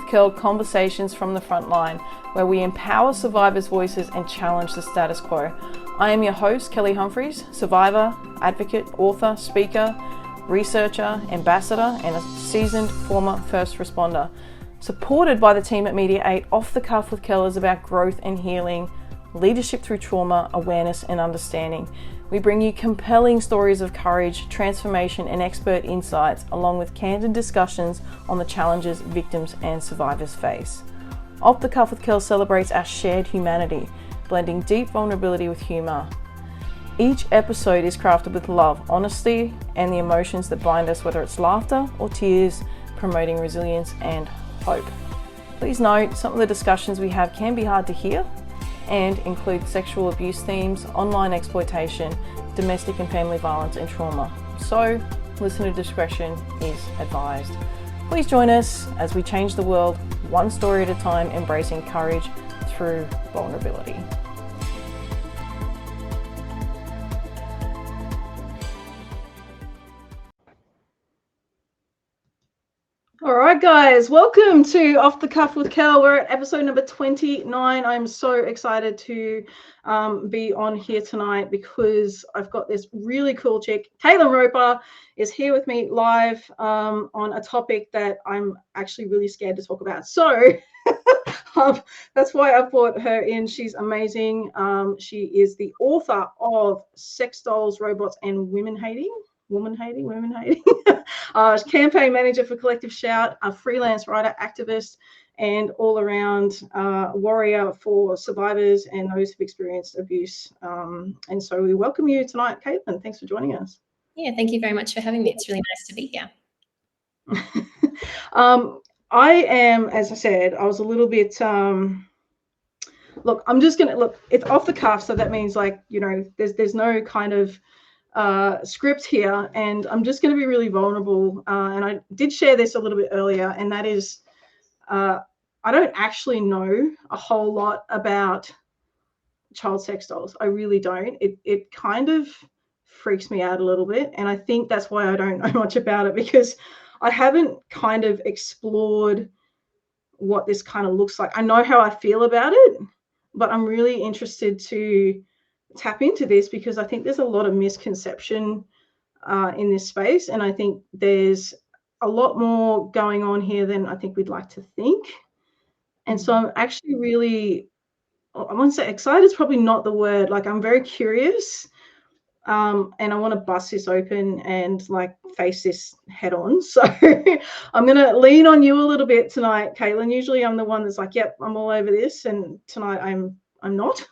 Kill Conversations from the Frontline, where we empower survivors' voices and challenge the status quo. I am your host, Kelly Humphries, survivor, advocate, author, speaker, researcher, ambassador, and a seasoned former first responder. Supported by the team at Media 8, Off the Cuff with Kel is about growth and healing, leadership through trauma, awareness and understanding. We bring you compelling stories of courage, transformation and expert insights, along with candid discussions on the challenges victims and survivors face. Off the Cuff with Kel celebrates our shared humanity, blending deep vulnerability with humour. Each episode is crafted with love, honesty and the emotions that bind us, whether it's laughter or tears, promoting resilience and hope. Please note, some of the discussions we have can be hard to hear and include sexual abuse themes, online exploitation, domestic and family violence and trauma. So, listener discretion is advised. Please join us as we change the world one story at a time, embracing courage through vulnerability. All right, guys, welcome to Off the Cuff with Kel. We're at episode number 29. I'm so excited to be on here tonight because I've got this really cool chick. Caitlin Roper is here with me live on a topic that I'm actually really scared to talk about. So that's why I brought her in. She's amazing. She is the author of Sex Dolls, Robots, and Women Hating. Campaign manager for Collective Shout, a freelance writer, activist, and all-around warrior for survivors and those who've experienced abuse. And so we welcome you tonight, Caitlin. Thanks for joining us. Yeah, thank you very much for having me. It's really nice to be here. I am, as I said, I was a little bit, look, I'm just going to, look, it's off the cuff, so that means, like, you know, there's no kind of script here, and I'm just going to be really vulnerable, and I did share this a little bit earlier, and that is I don't actually know a whole lot about child sex dolls. I really don't. It kind of freaks me out a little bit, and I think that's why I don't know much about it, because I haven't kind of explored what this kind of looks like. I know how I feel about it, but I'm really interested to tap into this because I think there's a lot of misconception in this space, and I think there's a lot more going on here than I think we'd like to think. And so I'm actually really, I want to say excited is probably not the word, like I'm very curious, and I want to bust this open and like face this head on. So I'm going to lean on you a little bit tonight, Caitlin. Usually I'm the one that's like, yep, I'm all over this, and tonight I'm not.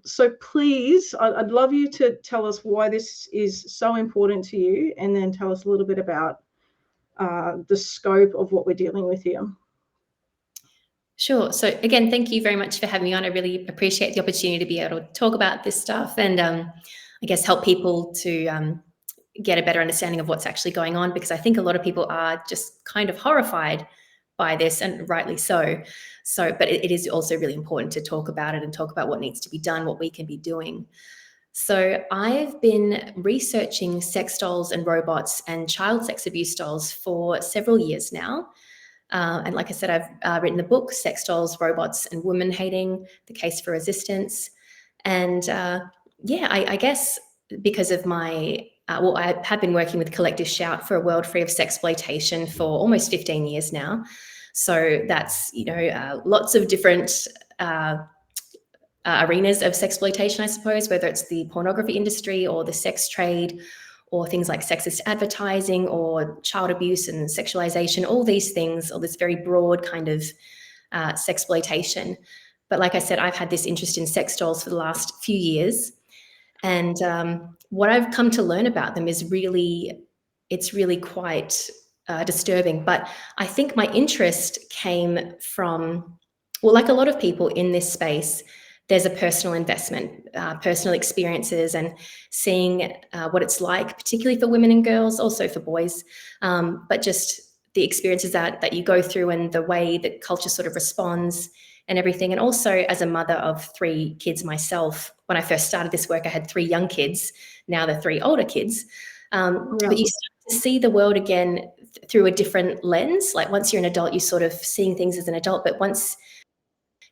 So please, I'd love you to tell us why this is so important to you, and then tell us a little bit about the scope of what we're dealing with here. Sure. So again, thank you very much for having me on. I really appreciate the opportunity to be able to talk about this stuff and I guess help people to get a better understanding of what's actually going on, because I think a lot of people are just kind of horrified by this, and rightly so. But it is also really important to talk about it and talk about what needs to be done, what we can be doing. So I've been researching sex dolls and robots and child sex abuse dolls for several years now. And like I said, I've written the book, Sex Dolls, Robots and Women Hating, The Case for Resistance. And I guess because of my, I have been working with Collective Shout for a world free of sexploitation for almost 15 years now. So that's, lots of different arenas of sexploitation, I suppose, whether it's the pornography industry or the sex trade, or things like sexist advertising or child abuse and sexualization, all these things, all this very broad kind of sexploitation. But like I said, I've had this interest in sex dolls for the last few years. And what I've come to learn about them is it's really quite disturbing. But I think my interest came from, well, like a lot of people in this space, there's a personal investment, personal experiences, and seeing what it's like, particularly for women and girls, also for boys, but just the experiences that you go through and the way that culture sort of responds and everything. And also as a mother of 3 kids myself, when I first started this work, I had 3 young kids. Now they're 3 older kids. But you start to see the world again through a different lens. Like once you're an adult, you're sort of seeing things as an adult, but once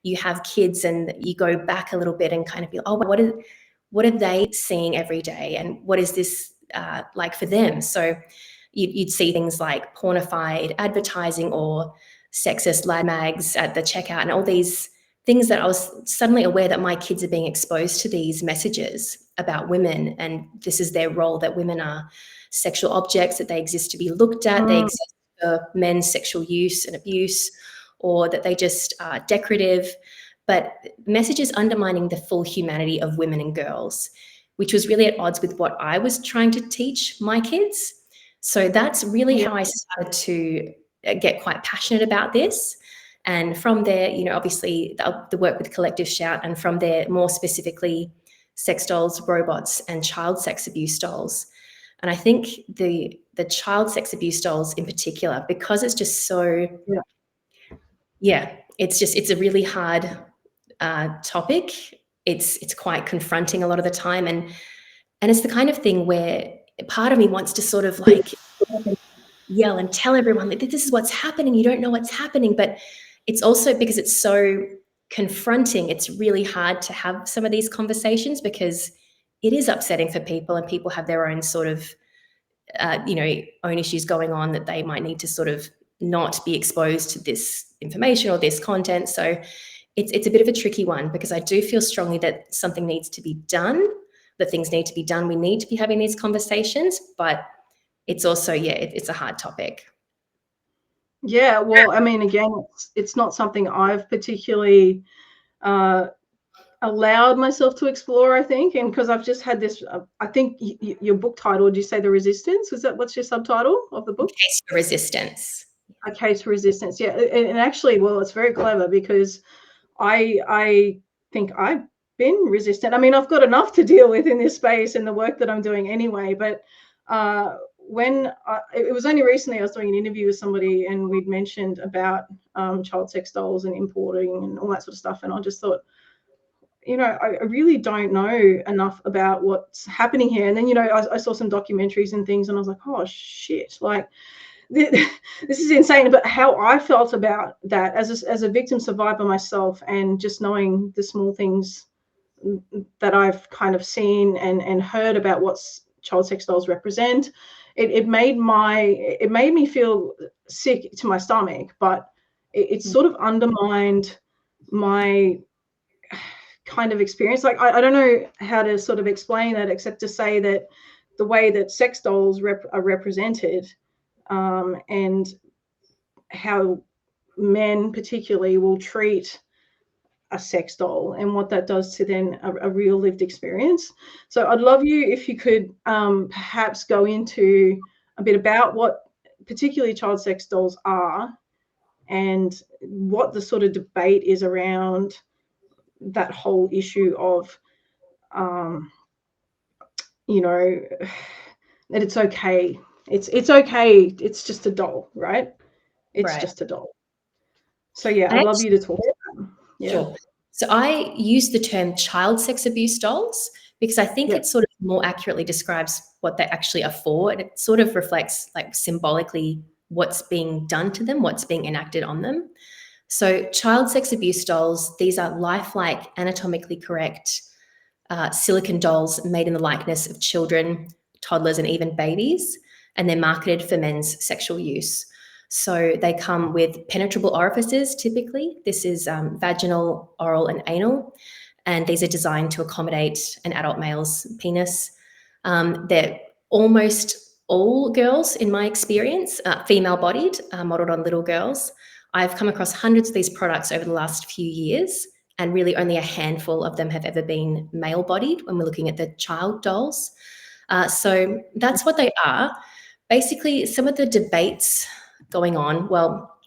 you have kids and you go back a little bit and kind of be, oh, what are they seeing every day, and what is this like for them? So you'd see things like pornified advertising or sexist lad mags at the checkout, and all these things that I was suddenly aware that my kids are being exposed to these messages about women, and this is their role, that women are sexual objects, that they exist to be looked at, they exist for men's sexual use and abuse, or that they just are decorative. But messages undermining the full humanity of women and girls, which was really at odds with what I was trying to teach my kids. So that's really how I started to get quite passionate about this. And from there, you know, obviously the work with Collective Shout, and from there, more specifically, sex dolls, robots, and child sex abuse dolls. And I think the child sex abuse dolls in particular, because it's just so, it's a really hard topic. It's quite confronting a lot of the time, and it's the kind of thing where part of me wants to sort of like yell and tell everyone that this is what's happening. You don't know what's happening, but it's also because it's so confronting. It's really hard to have some of these conversations because it is upsetting for people, and people have their own sort of, own issues going on that they might need to sort of not be exposed to this information or this content. So it's a bit of a tricky one, because I do feel strongly that something needs to be done, that things need to be done. We need to be having these conversations, but it's also, it's a hard topic. Yeah, well, I mean, again, it's not something I've particularly allowed myself to explore, I think, and because I've just had this, I think your book title, did you say The Resistance? Was that, what's your subtitle of the book? Case for Resistance. A Case for Resistance, yeah. And actually, well, it's very clever, because I think I've been resistant. I mean, I've got enough to deal with in this space and the work that I'm doing anyway, but it was only recently I was doing an interview with somebody, and we'd mentioned about child sex dolls and importing and all that sort of stuff, and I just thought, you know, I really don't know enough about what's happening here. And then, you know, I saw some documentaries and things, and I was like, oh shit, like this is insane. But how I felt about that as a victim survivor myself, and just knowing the small things that I've kind of seen and heard about what child sex dolls represent, it made me feel sick to my stomach, but it sort of undermined my kind of experience. Like I don't know how to sort of explain that, except to say that the way that sex dolls are represented, and how men particularly will treat a sex doll, and what that does to then a real lived experience. So I'd love you if you could perhaps go into a bit about what particularly child sex dolls are, and what the sort of debate is around that whole issue of, that it's okay. It's okay. It's just a doll, right? It's just a doll. So yeah, I'd love you to talk about them. Yeah. Sure. So I use the term child sex abuse dolls because I think it sort of more accurately describes what they actually are for, and it sort of reflects like symbolically what's being done to them, what's being enacted on them. So child sex abuse dolls, these are lifelike, anatomically correct silicone dolls made in the likeness of children, toddlers, and even babies, and they're marketed for men's sexual use. So they come with penetrable orifices, typically. This is vaginal, oral, and anal, and these are designed to accommodate an adult male's penis. They're almost all girls, in my experience, female-bodied, modeled on little girls. I've come across hundreds of these products over the last few years, and really only a handful of them have ever been male-bodied when we're looking at the child dolls. So that's what they are. Basically, some of the debates going on, well,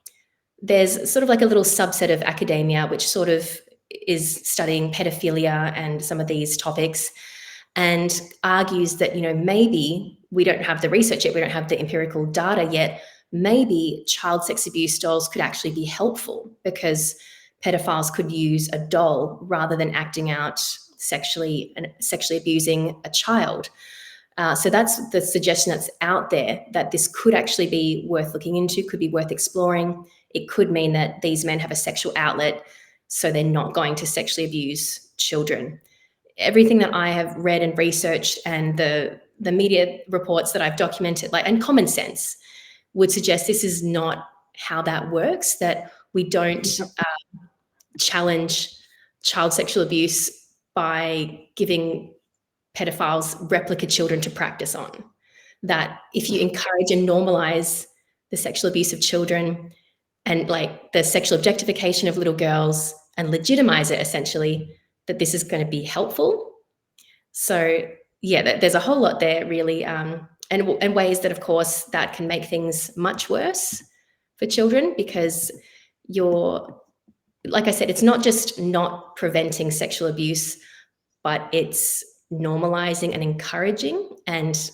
there's sort of like a little subset of academia which sort of is studying pedophilia and some of these topics, and argues that, you know, maybe we don't have the research yet, we don't have the empirical data yet, maybe child sex abuse dolls could actually be helpful because pedophiles could use a doll rather than acting out sexually abusing a child. So that's the suggestion that's out there, that this could actually be worth looking into, could be worth exploring. It could mean that these men have a sexual outlet, so they're not going to sexually abuse children. Everything that I have read and researched, and the media reports that I've documented, and common sense would suggest this is not how that works, that we don't challenge child sexual abuse by giving pedophiles replica children to practice on. That if you encourage and normalize the sexual abuse of children and the sexual objectification of little girls and legitimize it, essentially, that this is going to be helpful. So yeah, there's a whole lot there, really, and ways that, of course, that can make things much worse for children, because like I said, it's not just not preventing sexual abuse, but it's normalizing and encouraging and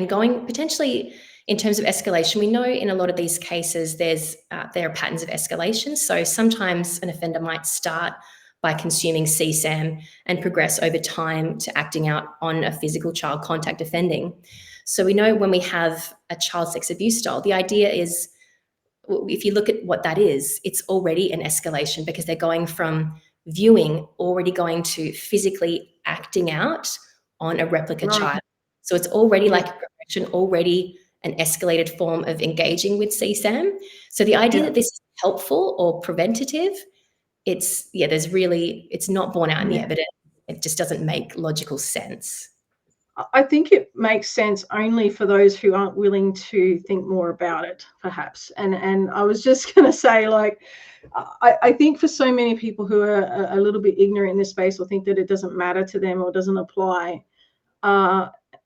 going potentially in terms of escalation. We know in a lot of these cases there are patterns of escalation. So sometimes an offender might start by consuming CSAM and progress over time to acting out on a physical child contact offending. So we know when we have a child sex abuse doll, the idea is, if you look at what that is, it's already an escalation, because they're going from viewing already going to physically acting out on a replica child. So it's already like a progression, already an escalated form of engaging with CSAM. So the idea that this is helpful or preventative, it's not borne out in the evidence. It just doesn't make logical sense. I think it makes sense only for those who aren't willing to think more about it, perhaps. And I was just going to say, I think for so many people who are a little bit ignorant in this space, or think that it doesn't matter to them or doesn't apply,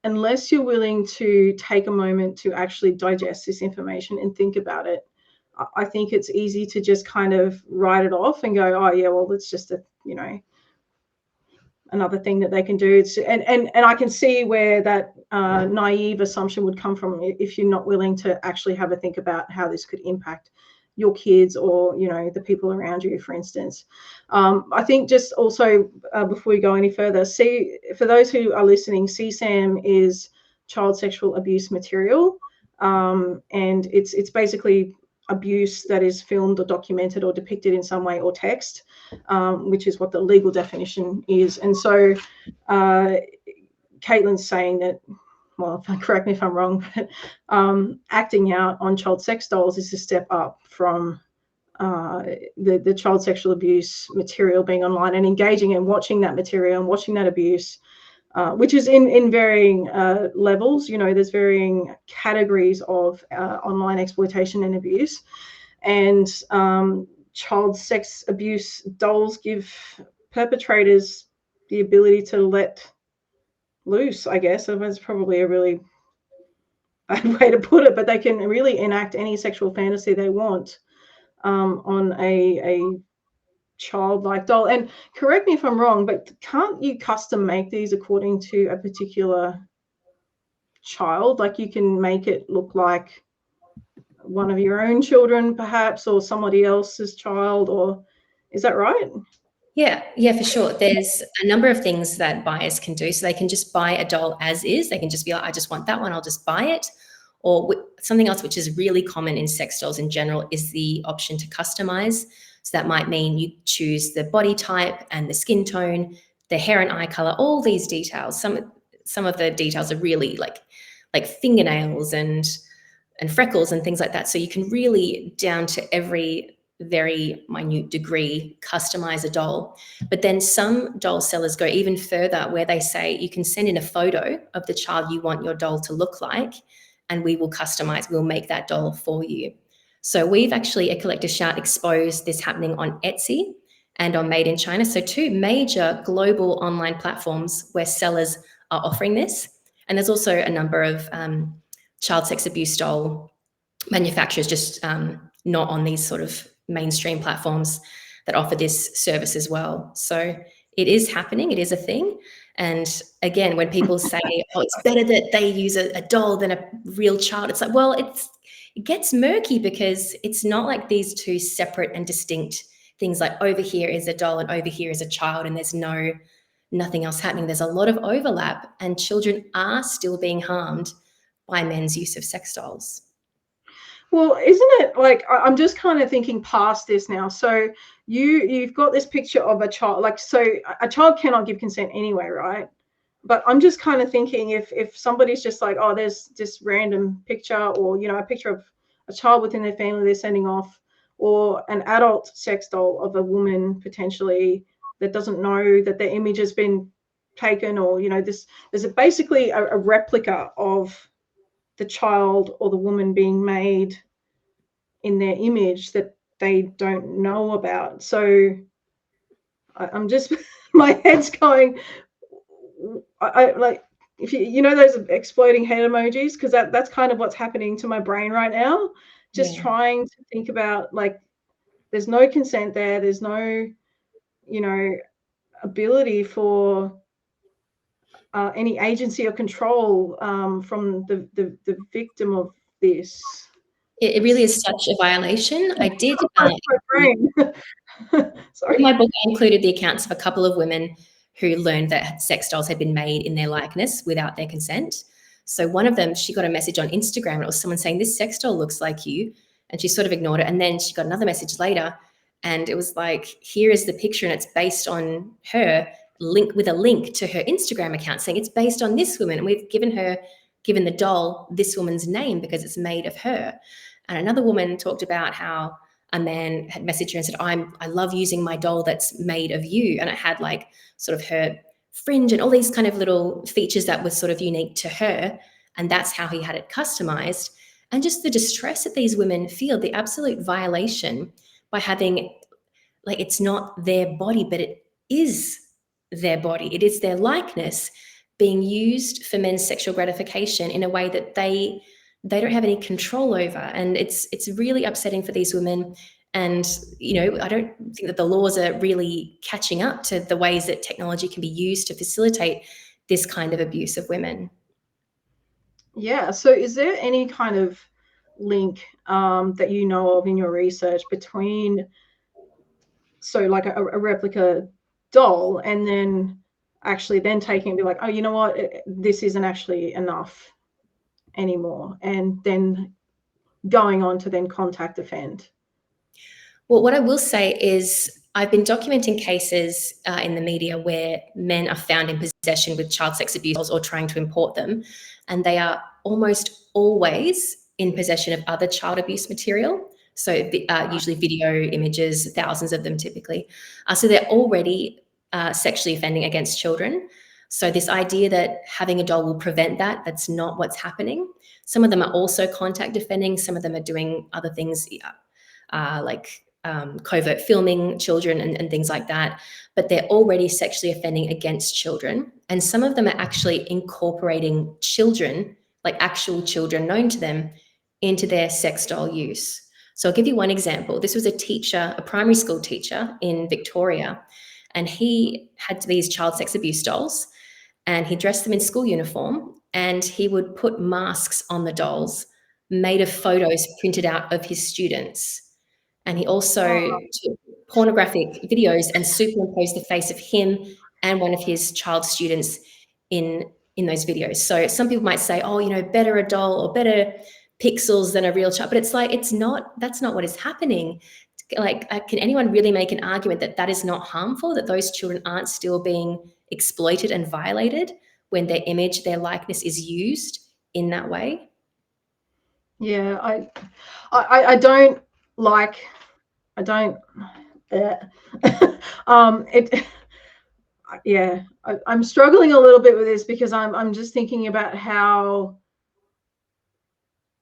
unless you're willing to take a moment to actually digest this information and think about it, I think it's easy to just kind of write it off and go, oh yeah, well, it's just another thing that they can do. And I can see where that naive assumption would come from, if you're not willing to actually have a think about how this could impact your kids or the people around you, for instance. I think just also before we go any further, for those who are listening, CSAM is child sexual abuse material, and it's basically abuse that is filmed or documented or depicted in some way, or text, which is what the legal definition is. And so Caitlin's saying that, well, correct me if I'm wrong, but acting out on child sex dolls is a step up from the child sexual abuse material being online, and engaging and watching that material and watching that abuse, which is in varying levels. There's varying categories of online exploitation and abuse. And child sex abuse dolls give perpetrators the ability to let loose, I guess. That's probably a really bad way to put it, but they can really enact any sexual fantasy they want on a childlike doll. And correct me if I'm wrong, but can't you custom make these according to a particular child? Like, you can make it look like one of your own children, perhaps, or somebody else's child, or is that right? Yeah, for sure. There's a number of things that buyers can do. So they can just buy a doll as is. They can just be like, I just want that one, I'll just buy it. Or something else which is really common in sex dolls in general is the option to customize. So that might mean you choose the body type and the skin tone, the hair and eye color, all these details. Some of the details are really like fingernails and freckles and things like that. So you can really, down to every very minute degree, customize a doll. But then some doll sellers go even further, where they say you can send in a photo of the child you want your doll to look like, and we will customize, we'll make that doll for you. So we've actually, at Collector Shout, exposed this happening on Etsy and on Made in China. So two major global online platforms where sellers are offering this. And there's also a number of child sex abuse doll manufacturers, just not on these sort of mainstream platforms, that offer this service as well. So it is happening, it is a thing. And again, when people say, oh, it's better that they use a doll than a real child, it's like, well, it gets murky, because it's not like these two separate and distinct things, like over here is a doll and over here is a child, and there's no nothing else happening. There's a lot of overlap, and children are still being harmed by men's use of sex dolls. Well, isn't it like, I'm just kind of thinking past this now. So you've got this picture of a child, like, so a child cannot give consent anyway, right? But I'm just kind of thinking, if somebody's just like, oh, there's this random picture, or a picture of a child within their family they're sending off, or an adult sex doll of a woman potentially that doesn't know that their image has been taken, or there's basically a replica of the child or the woman being made in their image that they don't know about. So I'm just my head's going. I like, if those exploding head emojis, because that's kind of what's happening to my brain right now. Just Yeah. trying to think about, like, there's no consent there. There's no ability for any agency or control from the victim of this. It really is such a violation. I did. My brain. In Sorry. my book, I included the accounts of a couple of women who learned that sex dolls had been made in their likeness without their consent. So one of them, she got a message on Instagram, and it was someone saying, "This sex doll looks like you," and she sort of ignored it. And then she got another message later, and it was like, "Here is the picture, and it's based on her." With a link to her Instagram account saying it's based on this woman, and we've given the doll this woman's name because it's made of her. And another woman talked about how a man had messaged her and said, I love using my doll that's made of you. And it had like sort of her fringe and all these kind of little features that was sort of unique to her. And that's how he had it customized. And just the distress that these women feel, the absolute violation by having, like, it's not their body, but it is their body. It is their likeness being used for men's sexual gratification in a way that they don't have any control over. And it's really upsetting for these women. And I don't think that the laws are really catching up to the ways that technology can be used to facilitate this kind of abuse of women. Yeah. So is there any kind of link that you know of in your research between, so like a replica doll, and then actually then taking and be like, oh, you know what, this isn't actually enough anymore, and then going on to then contact offend? Well, what I will say is I've been documenting cases in the media where men are found in possession with child sex abuse dolls or trying to import them, and they are almost always in possession of other child abuse material. So usually video images, thousands of them typically. So they're already sexually offending against children. So this idea that having a doll will prevent that, that's not what's happening. Some of them are also contact offending. Some of them are doing other things like covert filming children and things like that, but they're already sexually offending against children. And some of them are actually incorporating children, like actual children known to them, into their sex doll use. So I'll give you one example. This was a teacher, a primary school teacher in Victoria, and he had these child sex abuse dolls, and he dressed them in school uniform, and he would put masks on the dolls made of photos printed out of his students. And he also took pornographic videos and superimposed the face of him and one of his child students in those videos. So some people might say, oh, better a doll or better pixels than a real child, but it's like, that's not what is happening. Like, can anyone really make an argument that that is not harmful, that those children aren't still being exploited and violated when their image, their likeness is used in that way? Yeah, I don't like, I don't it yeah, I'm struggling a little bit with this, because I'm just thinking about how,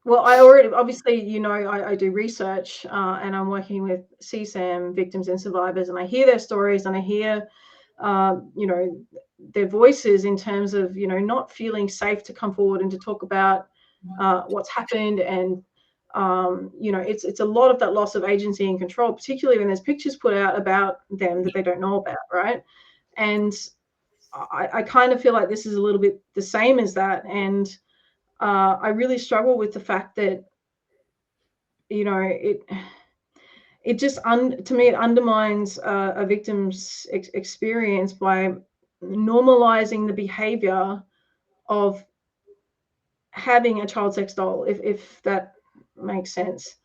well, I already, obviously, I do research, and I'm working with CSAM victims and survivors, and I hear their stories, and I hear, their voices in terms of, not feeling safe to come forward and to talk about what's happened. And, it's a lot of that loss of agency and control, particularly when there's pictures put out about them that they don't know about, right? And I kind of feel like this is a little bit the same as that. And I really struggle with the fact that, it just to me, it undermines a victim's experience by normalizing the behavior of having a child sex doll, if that makes sense.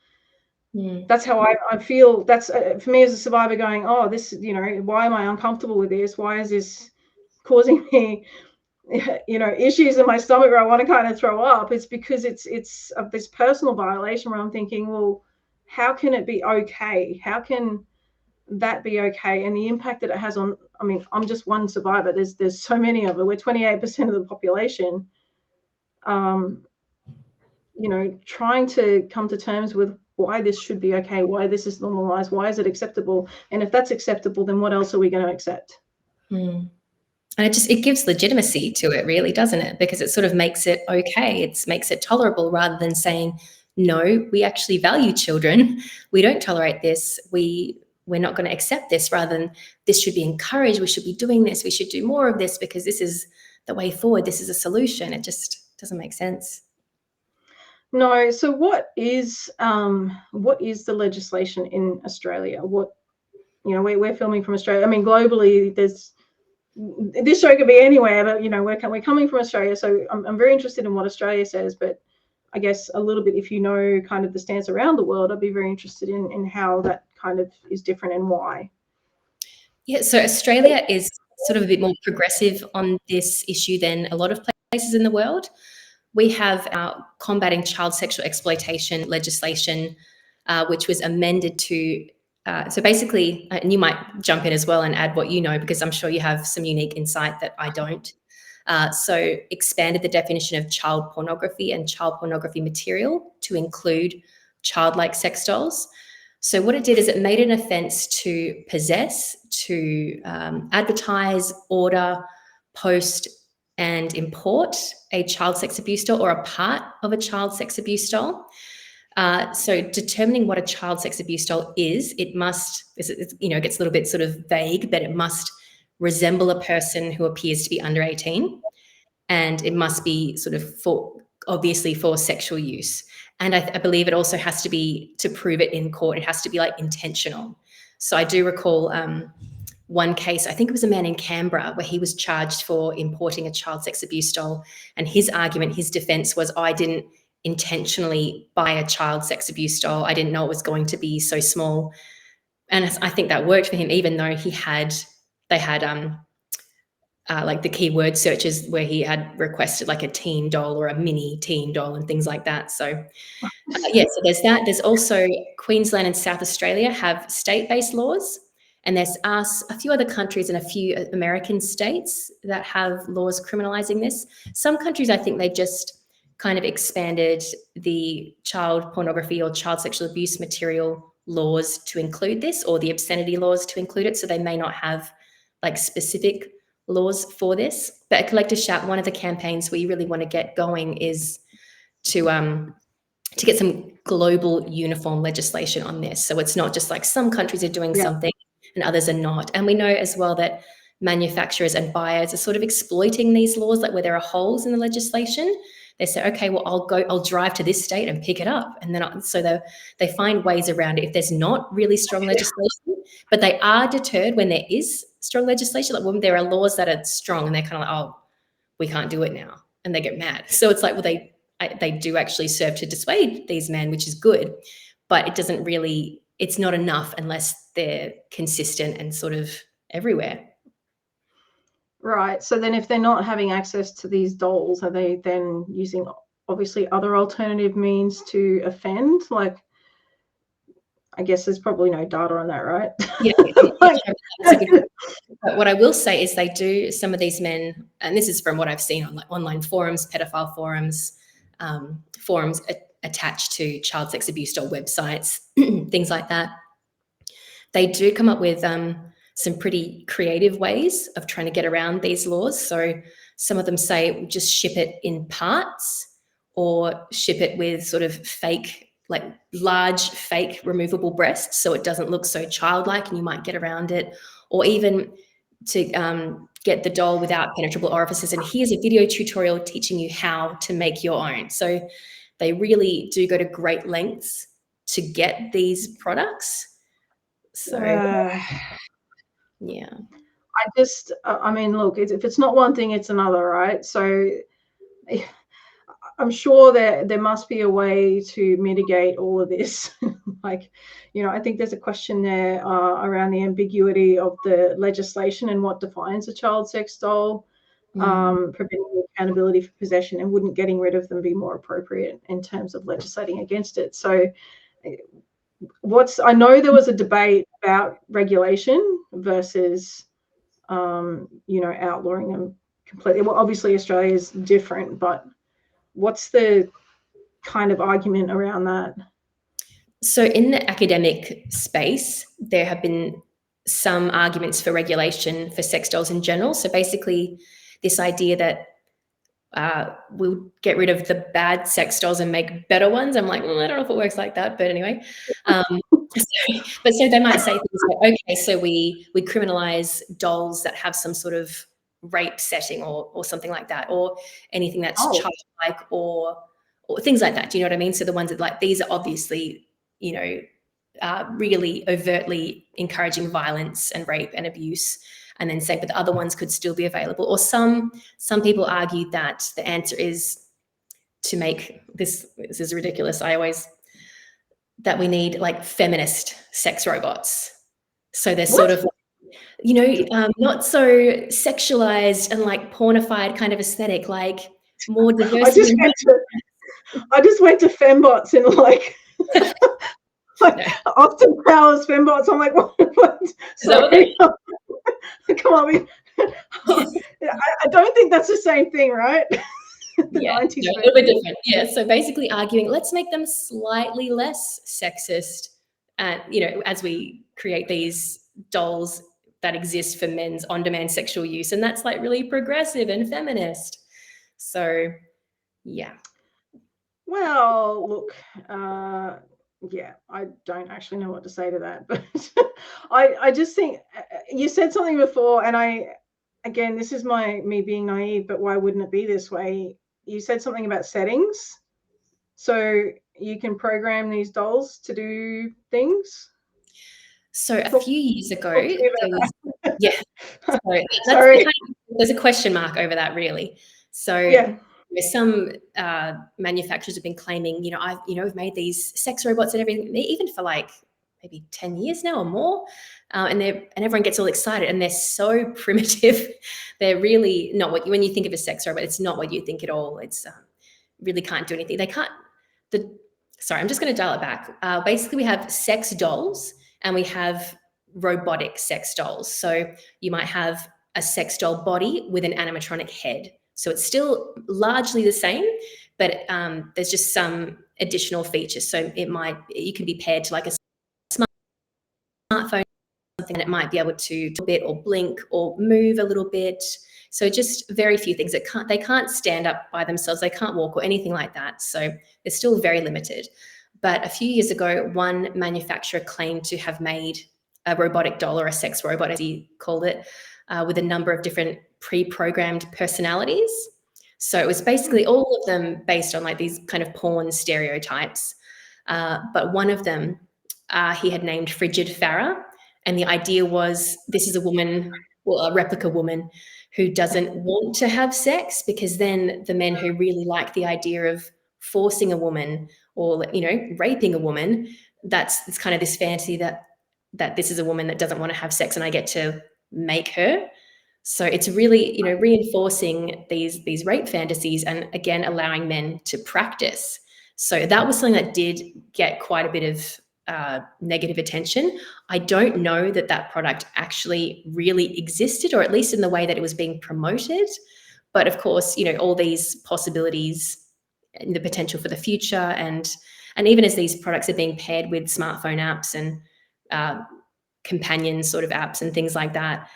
That's how I feel. That's for me as a survivor going, oh, this, why am I uncomfortable with this? Why is this causing me, issues in my stomach where I want to kind of throw up? It's because it's of this personal violation where I'm thinking, well, how can it be okay? How can that be okay? And the impact that it has on, I mean, I'm just one survivor. There's so many of it. We're 28% of the population. Trying to come to terms with why this should be okay, why this is normalized, why is it acceptable? And if that's acceptable, then what else are we going to accept? And it gives legitimacy to it, really, doesn't it? Because it sort of makes it okay. It makes it tolerable, rather than saying, no, we actually value children. We don't tolerate this. We're not going to accept this, rather than this should be encouraged. We should be doing this. We should do more of this because this is the way forward. This is a solution. It just doesn't make sense. No. So what is the legislation in Australia? We're filming from Australia. I mean, globally, this show could be anywhere, but we're coming from Australia, so I'm very interested in what Australia says. But I guess a little bit, if kind of the stance around the world, I'd be very interested in how that kind of is different and why. Yeah, so Australia is sort of a bit more progressive on this issue than a lot of places in the world. We have our combating child sexual exploitation legislation, which was amended to, so basically, and you might jump in as well and add what you know, because I'm sure you have some unique insight that I don't. So expanded the definition of child pornography and child pornography material to include childlike sex dolls. So what it did is it made an offence to possess, to advertise, order, post, and import a child sex abuse doll or a part of a child sex abuse doll. So determining what a child sex abuse doll is, it must, it gets a little bit sort of vague, but it must resemble a person who appears to be under 18, and it must be sort of obviously for sexual use. And I believe it also has to be, to prove it in court, it has to be like intentional. So I do recall one case, I think it was a man in Canberra, where he was charged for importing a child sex abuse doll. And his argument, his defense was, I didn't intentionally buy a child sex abuse doll. I didn't know it was going to be so small. And I think that worked for him, even though they had like the keyword searches where he had requested like a teen doll or a mini teen doll and things like that. So yeah, so there's that. There's also Queensland and South Australia have state-based laws, and there's a few other countries and a few American states that have laws criminalizing this. Some countries, I think they just kind of expanded the child pornography or child sexual abuse material laws to include this, or the obscenity laws to include it. So they may not have like specific laws for this. But at Collective Shout, one of the campaigns we really want to get going is to get some global uniform legislation on this. So it's not just like some countries are doing something and others are not. And we know as well that manufacturers and buyers are sort of exploiting these laws, like where there are holes in the legislation. They say, okay, well, I'll drive to this state and pick it up. And then so they find ways around it if there's not really strong legislation, but they are deterred when there is strong legislation. Like when there are laws that are strong and they're kind of like, oh, we can't do it now. And they get mad. So it's like, well, they do actually serve to dissuade these men, which is good, but it doesn't really, it's not enough unless they're consistent and sort of everywhere. Right. So then if they're not having access to these dolls, are they then using obviously other alternative means to offend? Like, I guess there's probably no data on that, right? Yeah. But what I will say is they do, some of these men, and this is from what I've seen on online forums, pedophile forums, forums attached to child sex abuse doll websites, things like that. They do come up with some pretty creative ways of trying to get around these laws. So some of them say just ship it in parts, or ship it with sort of fake, like large fake removable breasts, so it doesn't look so childlike and you might get around it, or even to get the doll without penetrable orifices. And here's a video tutorial teaching you how to make your own. So they really do go to great lengths to get these products. So yeah. I mean, look, if it's not one thing, it's another, right? So I'm sure there must be a way to mitigate all of this. Like, I think there's a question there around the ambiguity of the legislation and what defines a child sex doll, preventing accountability for possession, and wouldn't getting rid of them be more appropriate in terms of legislating against it? So I know there was a debate about regulation versus, outlawing them completely. Well, obviously Australia is different, but what's the kind of argument around that? So in the academic space, there have been some arguments for regulation for sex dolls in general. So basically, this idea that we'll get rid of the bad sex dolls and make better ones. I'm like, I don't know if it works like that, but anyway. So they might say things like, okay, so we criminalize dolls that have some sort of rape setting or something like that, or anything that's childlike or things like that. Do you know what I mean? So the ones that, like, these are obviously, really overtly encouraging violence and rape and abuse, and then say, but the other ones could still be available. Or some people argue that the answer is to make this is ridiculous. That we need like feminist sex robots. So they're sort of, not so sexualized and like pornified kind of aesthetic, like more diverse. I just went to fembots and like Austin Powers fembots. I'm like, what? Sorry. Come on, I don't think that's the same thing, right? Yeah, a little bit different. Yeah, so basically arguing, let's make them slightly less sexist, and as we create these dolls that exist for men's on-demand sexual use, and that's like really progressive and feminist. So, yeah. Well, look, yeah, I don't actually know what to say to that, but I just think you said something before, and again, this is me being naive, but why wouldn't it be this way? You said something about settings, so you can program these dolls to do things. So a few years ago, sorry, there's a question mark over that, really. So yeah. Some manufacturers have been claiming, we've made these sex robots and everything, even for like maybe 10 years now or more, and everyone gets all excited, and they're so primitive. They're really not when you think of a sex robot, it's not what you think at all. It's really can't do anything. They can't. Sorry, I'm just going to dial it back. Basically, we have sex dolls and we have robotic sex dolls. So you might have a sex doll body with an animatronic head. So it's still largely the same, but there's just some additional features. So you can be paired to like a smartphone, something, and it might be able to talk a bit or blink or move a little bit. So just very few things. They can't stand up by themselves. They can't walk or anything like that. So they're still very limited. But a few years ago, one manufacturer claimed to have made a robotic doll, or a sex robot, as he called it, with a number of different pre-programmed personalities. So it was basically all of them based on like these kind of porn stereotypes. But one of them he had named Frigid Farah. And the idea was, this is a woman, well, a replica woman, who doesn't want to have sex, because then the men who really like the idea of forcing a woman or, raping a woman, it's kind of this fantasy that this is a woman that doesn't want to have sex and I get to make her. So it's really, reinforcing these rape fantasies, and again, allowing men to practice. So that was something that did get quite a bit of negative attention. I don't know that product actually really existed, or at least in the way that it was being promoted. But of course, all these possibilities and the potential for the future, and even as these products are being paired with smartphone apps and companion sort of apps and things like that,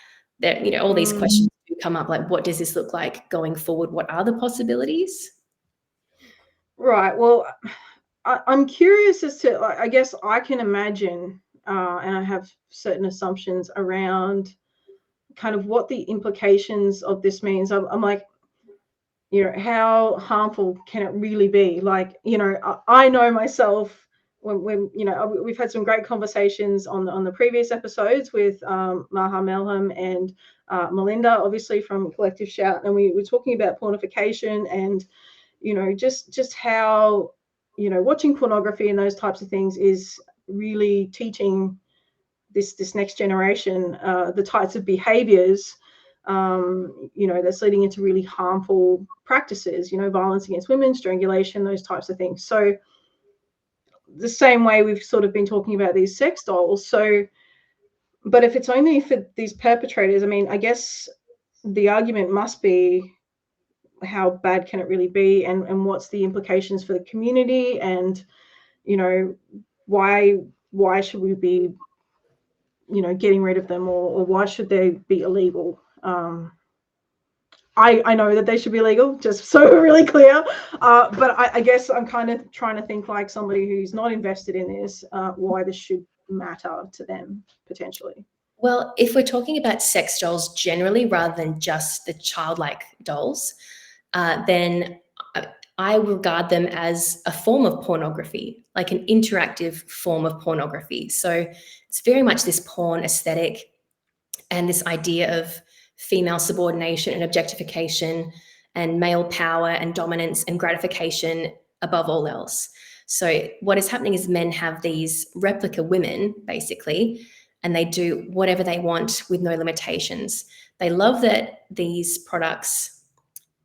all these questions do come up, like, what does this look like going forward? What are the possibilities? Right. Well, I'm curious as to, I guess I can imagine, and I have certain assumptions around kind of what the implications of this means. I'm like, how harmful can it really be? Like, I know myself, when you know, we've had some great conversations on the previous episodes with Maha Melham and Melinda, obviously from Collective Shout, and we were talking about pornification and, you know, just how, you know, watching pornography and those types of things is really teaching this next generation the types of behaviors, you know, that's leading into really harmful practices, you know, violence against women, strangulation, those types of things. So the same way we've sort of been talking about these sex dolls. So, but if it's only for these perpetrators, I mean, I guess the argument must be, how bad can it really be, and what's the implications for the community, and, you know, why should we be, you know, getting rid of them, or why should they be illegal? I know that they should be legal, just so we're really clear. But I guess I'm kind of trying to think like somebody who's not invested in this, why this should matter to them potentially. Well, if we're talking about sex dolls generally, rather than just the childlike dolls, then I regard them as a form of pornography, like an interactive form of pornography. So it's very much this porn aesthetic and this idea of female subordination and objectification and male power and dominance and gratification above all else. So what is happening is men have these replica women, basically, and they do whatever they want with no limitations. They love that these products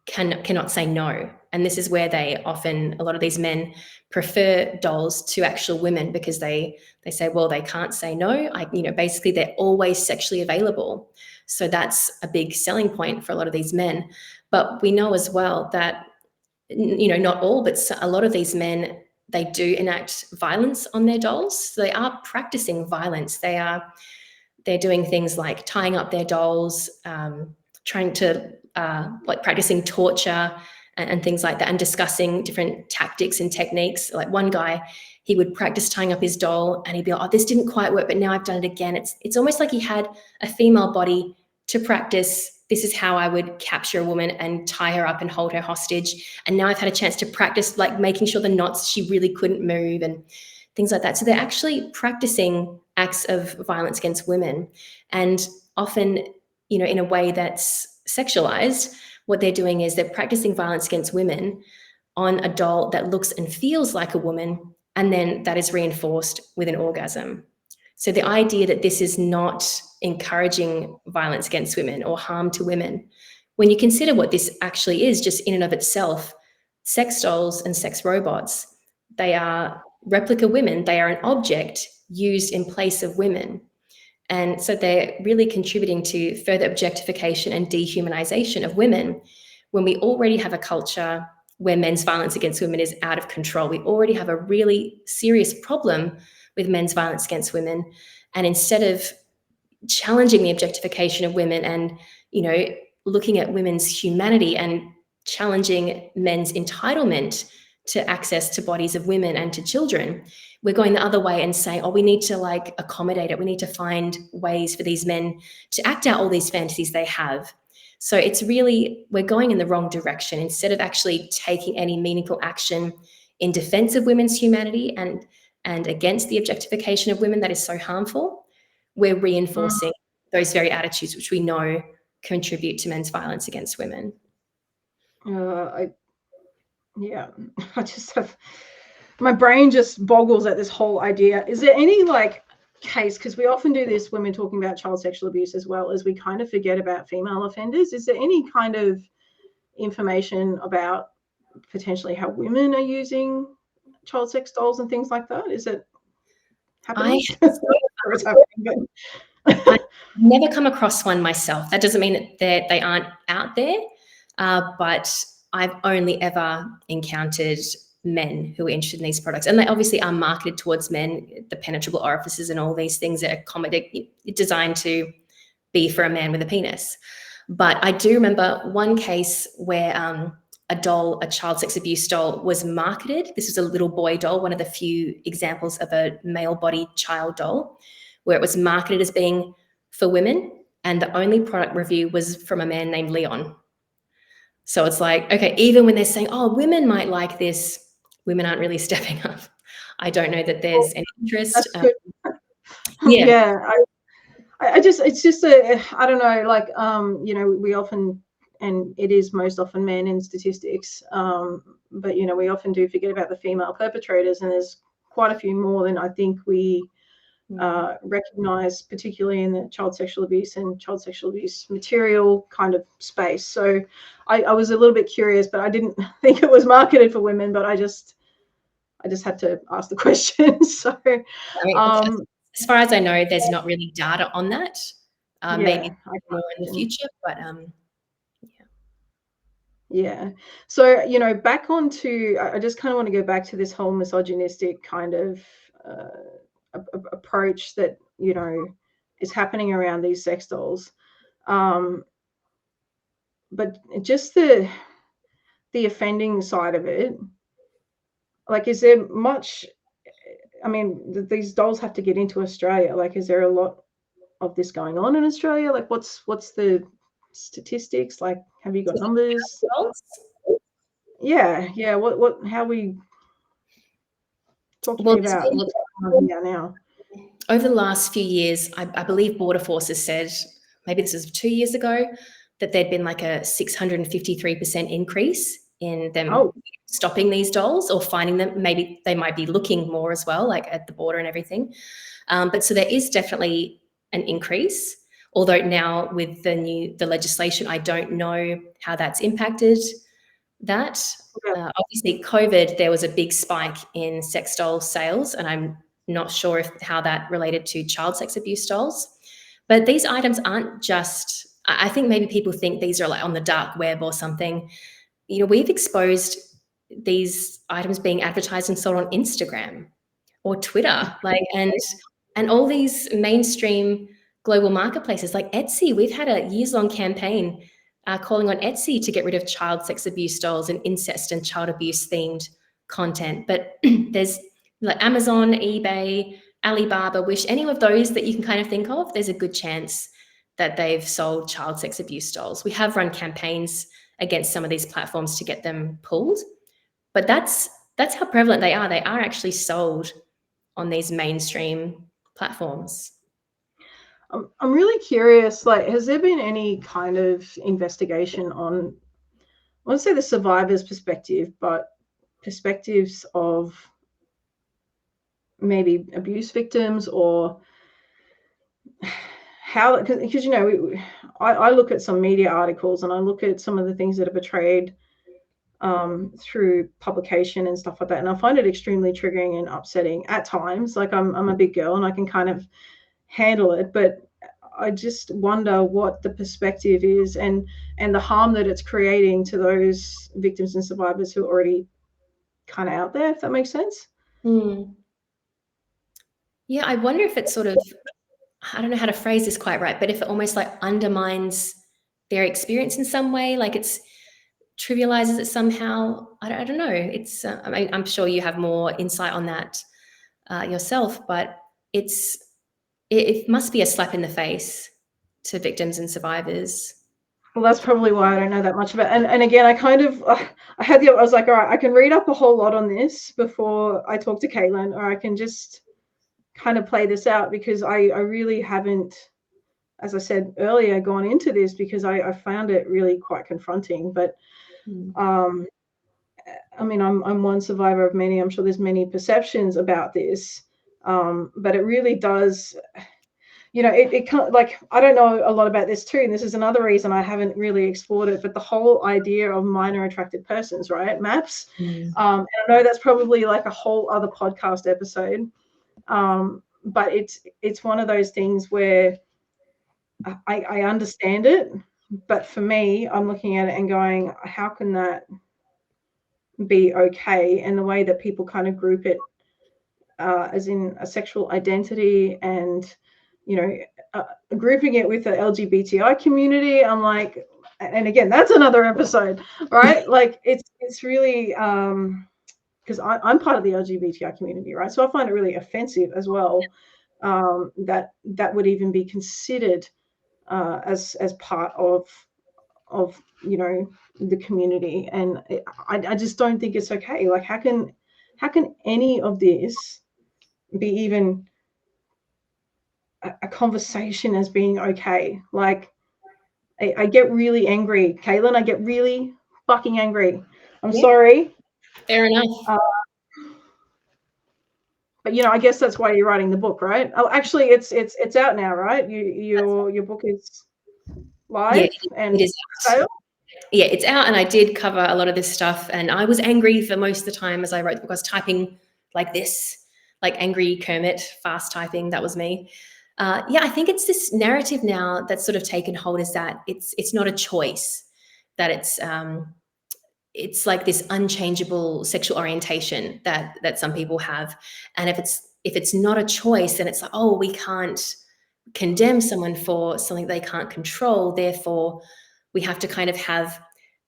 cannot say no. And this is where a lot of these men prefer dolls to actual women, because they say, well, they can't say no. Basically they're always sexually available. So that's a big selling point for a lot of these men. But we know as well that, you know, not all, but a lot of these men, they do enact violence on their dolls. So they are practicing violence. They're doing things like tying up their dolls, trying to like practicing torture and things like that, and discussing different tactics and techniques. Like one guy, he would practice tying up his doll and he'd be like, oh, this didn't quite work, but now I've done it again. It's almost like he had a female body to practice. This is how I would capture a woman and tie her up and hold her hostage. And now I've had a chance to practice like making sure the knots, she really couldn't move and things like that. So they're actually practicing acts of violence against women, and often, you know, in a way that's sexualized. What they're doing is they're practicing violence against women on a doll that looks and feels like a woman, and then that is reinforced with an orgasm. So the idea that this is not encouraging violence against women or harm to women, when you consider what this actually is, just in and of itself, sex dolls and sex robots, they are replica women. They are an object used in place of women. And so they're really contributing to further objectification and dehumanization of women, when we already have a culture where men's violence against women is out of control. We already have a really serious problem with men's violence against women. And instead of challenging the objectification of women and, you know, looking at women's humanity and challenging men's entitlement to access to bodies of women and to children, we're going the other way and saying, oh, we need to like accommodate it. We need to find ways for these men to act out all these fantasies they have. So it's really, we're going in the wrong direction. Instead of actually taking any meaningful action in defense of women's humanity and against the objectification of women that is so harmful, we're reinforcing those very attitudes which we know contribute to men's violence against women. I just have, my brain just boggles at this whole idea. Is there any like case, because we often do this when we're talking about child sexual abuse as well, as we kind of forget about female offenders. Is there any kind of information about potentially how women are using child sex dolls and things like that? Is it happening? I've never come across one myself. That doesn't mean that they aren't out there, but I've only ever encountered men who are interested in these products, and they obviously are marketed towards men. The penetrable orifices and all these things are designed to be for a man with a penis. But I do remember one case where a child sex abuse doll was marketed. This was a little boy doll, one of the few examples of a male body child doll, where it was marketed as being for women, and the only product review was from a man named Leon. So it's like, okay, even when they're saying, oh, women might like this, women aren't really stepping up. I don't know that there's any interest. That's good. Yeah. Yeah, I just, it's just I don't know, like, you know, we often, and it is most often men in statistics, but, you know, we often do forget about the female perpetrators, and there's quite a few more than I think we recognize, particularly in the child sexual abuse and child sexual abuse material kind of space. So I was a little bit curious, but I didn't think it was marketed for women, but I just had to ask the question. So, I mean, as far as I know, there's not really data on that. Maybe more in the future, but yeah. So, you know, back onto, I just kind of want to go back to this whole misogynistic kind of approach that, you know, is happening around these sex dolls. But just the offending side of it, like, is there much, I mean, these dolls have to get into Australia. Like, is there a lot of this going on in Australia? Like, what's the statistics? Like, have you got numbers? Yeah. What, how we, talk to me about what's going on here now. Over the last few years, I believe Border Forces said, maybe this was 2 years ago, that there'd been like a 653% increase in them stopping these dolls or finding them. Maybe they might be looking more as well, like at the border and everything. But so there is definitely an increase. Although now with the legislation, I don't know how that's impacted that. Obviously, COVID, there was a big spike in sex doll sales, and I'm not sure how that related to child sex abuse dolls. But these items aren't just, I think maybe people think these are like on the dark web or something. You know, we've exposed these items being advertised and sold on Instagram or Twitter, like, and all these mainstream global marketplaces like Etsy. We've had a years-long campaign calling on Etsy to get rid of child sex abuse dolls and incest and child abuse themed content. But there's like Amazon, eBay, Alibaba, Wish, any of those that you can kind of think of, there's a good chance that they've sold child sex abuse dolls. We have run campaigns against some of these platforms to get them pulled, but that's how prevalent they are. They are actually sold on these mainstream platforms. I'm really curious, like, has there been any kind of investigation on, I want to say the survivor's perspective, but perspectives of maybe abuse victims, or how, because you know, I look at some media articles and I look at some of the things that are portrayed through publication and stuff like that, and I find it extremely triggering and upsetting at times. Like, I'm a big girl and I can kind of handle it, but I just wonder what the perspective is, and the harm that it's creating to those victims and survivors who are already kind of out there, if that makes sense. Yeah, I wonder if it's sort of, I don't know how to phrase this quite right, but if it almost like undermines their experience in some way, like it's trivializes it somehow. I don't know. It's, I mean, I'm sure you have more insight on that yourself, but it must be a slap in the face to victims and survivors. Well, that's probably why I don't know that much about it. And again, I kind of, I was like, all right, I can read up a whole lot on this before I talk to Caitlin, or I can just kind of play this out, because I really haven't, as I said earlier, gone into this because I found it really quite confronting. But I mean, I'm one survivor of many. I'm sure there's many perceptions about this, but it really does, you know, it can't, like, I don't know a lot about this too, and this is another reason I haven't really explored it, but the whole idea of minor attracted persons, right? MAPS. And I know that's probably like a whole other podcast episode, but it's one of those things where I understand it, but for me, I'm looking at it and going, how can that be okay? And the way that people kind of group it as in a sexual identity, and, you know, grouping it with the LGBTI community, I'm like, and again, that's another episode, right? Like, it's really, because I'm part of the LGBTI community, right? So I find it really offensive as well, that would even be considered as part of you know, the community. And I just don't think it's okay. Like, how can how can any of this be even a conversation as being okay? Like, I get really angry, Caitlin. I get really fucking angry. I'm sorry. Fair enough. But I guess that's why you're writing the book, right? Oh, actually, it's out now, right? Your book is live and it is sale. Yeah, it's out, and I did cover a lot of this stuff, and I was angry for most of the time as I wrote the book. I was typing like this, like angry Kermit, fast typing. That was me. I think it's this narrative now that's sort of taken hold, is that it's not a choice, that it's like this unchangeable sexual orientation that some people have, and if it's not a choice, then it's like, oh, we can't condemn someone for something they can't control, therefore we have to kind of have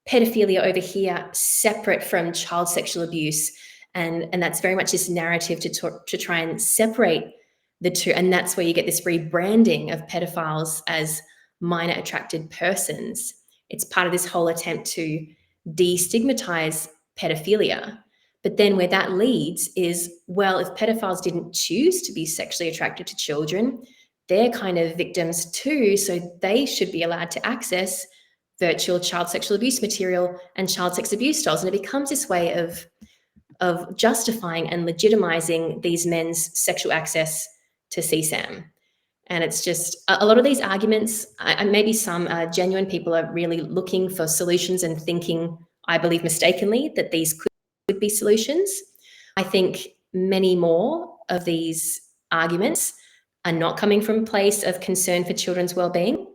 pedophilia over here separate from child sexual abuse, and that's very much this narrative to try and separate the two, and that's where you get this rebranding of pedophiles as minor attracted persons. It's part of this whole attempt to destigmatize pedophilia. But then where that leads is, well, if pedophiles didn't choose to be sexually attracted to children, they're kind of victims too, so they should be allowed to access virtual child sexual abuse material and child sex abuse dolls. And it becomes this way of justifying and legitimizing these men's sexual access to CSAM. And it's just a lot of these arguments, maybe some genuine people are really looking for solutions and thinking, I believe mistakenly, that these could be solutions. I think many more of these arguments are not coming from a place of concern for children's well-being,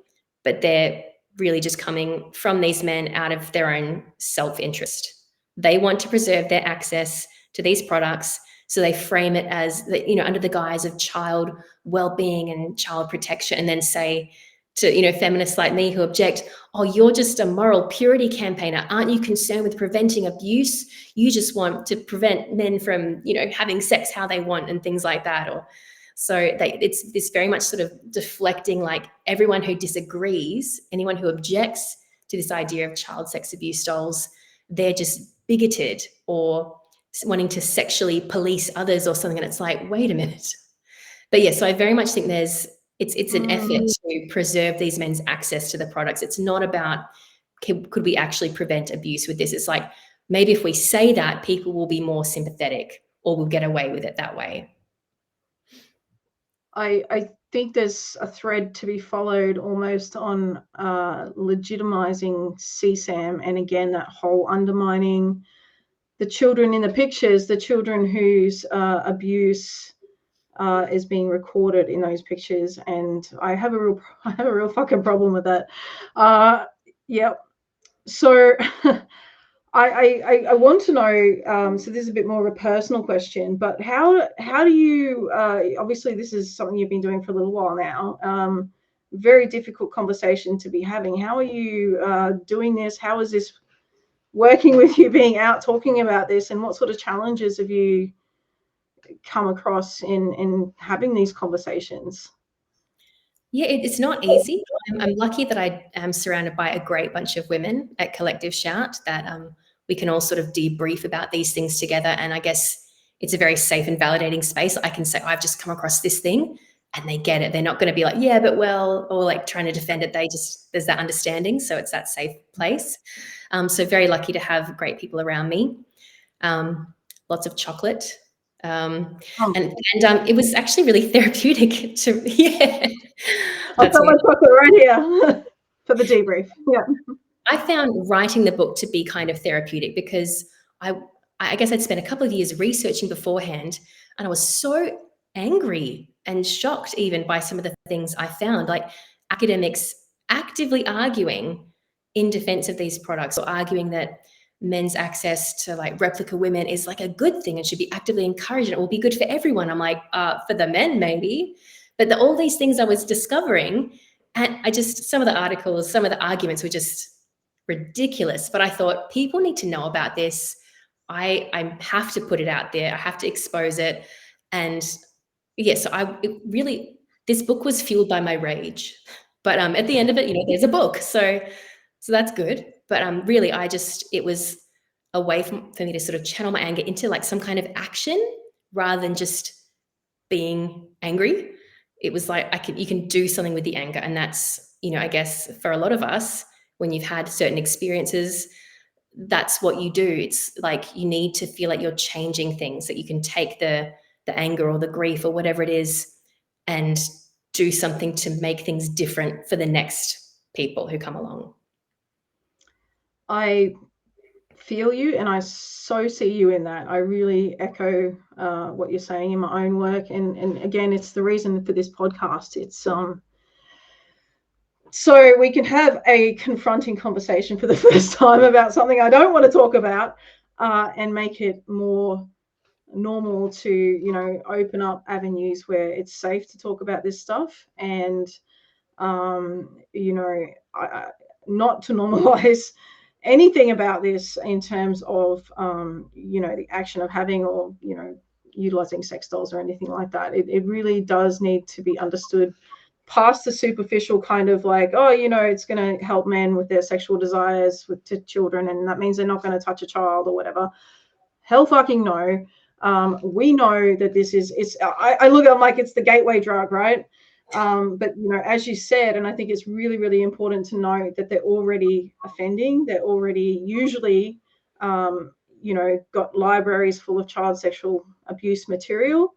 but they're really just coming from these men out of their own self-interest. They want to preserve their access to these products, so they frame it as, under the guise of child well-being and child protection, and then say to feminists like me who object, oh, you're just a moral purity campaigner, aren't you concerned with preventing abuse? You just want to prevent men from having sex how they want and things like that. Or so it's this very much sort of deflecting, like, everyone who disagrees, anyone who objects to this idea of child sex abuse dolls, they're just bigoted or wanting to sexually police others or something. And it's like, wait a minute. But yeah, so I very much think it's an effort to preserve these men's access to the products. It's not about could we actually prevent abuse with this. It's like, maybe if we say that, people will be more sympathetic, or we'll get away with it that way. I think there's a thread to be followed almost on legitimizing CSAM, and again, that whole undermining the children in the pictures, the children whose abuse is being recorded in those pictures, and I have a real fucking problem with that. Yep. So I want to know. So this is a bit more of a personal question, but how do you? Obviously, this is something you've been doing for a little while now. Very difficult conversation to be having. How are you doing this? How is this working with you, being out talking about this, and what sort of challenges have you come across in having these conversations? Yeah, it's not easy. I'm lucky that I am surrounded by a great bunch of women at Collective Shout that we can all sort of debrief about these things together. And I guess it's a very safe and validating space. I can say, I've just come across this thing, and they get it. They're not going to be like, yeah, but well, or like trying to defend it. There's that understanding. So it's that safe place. So very lucky to have great people around me. Lots of chocolate. And it was actually really therapeutic to, yeah. I've got my chocolate right here for the debrief. Yeah. I found writing the book to be kind of therapeutic because I guess I'd spent a couple of years researching beforehand, and I was so angry and shocked even by some of the things I found, like academics actively arguing in defense of these products, or arguing that men's access to like replica women is like a good thing and should be actively encouraged, and it will be good for everyone. I'm like, for the men maybe, but all these things I was discovering, and some of the articles, some of the arguments were just ridiculous. But I thought, people need to know about this. I have to put it out there. I have to expose it. And yes, this book was fueled by my rage. But at the end of it, there's a book. So that's good. But really, it was a way for me to sort of channel my anger into like some kind of action rather than just being angry. It was like you can do something with the anger. And that's, I guess for a lot of us, when you've had certain experiences, that's what you do. It's like you need to feel like you're changing things, that you can take the anger or the grief or whatever it is and do something to make things different for the next people who come along. I feel you, and I so see you in that. I really echo what you're saying in my own work, and again, it's the reason for this podcast. It's so we can have a confronting conversation for the first time about something I don't want to talk about, and make it more normal to open up avenues where it's safe to talk about this stuff, and not to normalize anything about this in terms of the action of having or utilizing sex dolls or anything like that. It really does need to be understood past the superficial kind of like, it's going to help men with their sexual desires to children, and that means they're not going to touch a child or whatever. Hell fucking no. We know that this is, I look at it like it's the gateway drug, right? But as you said, and I think it's really, really important to note that they're already offending. They're already usually, got libraries full of child sexual abuse material,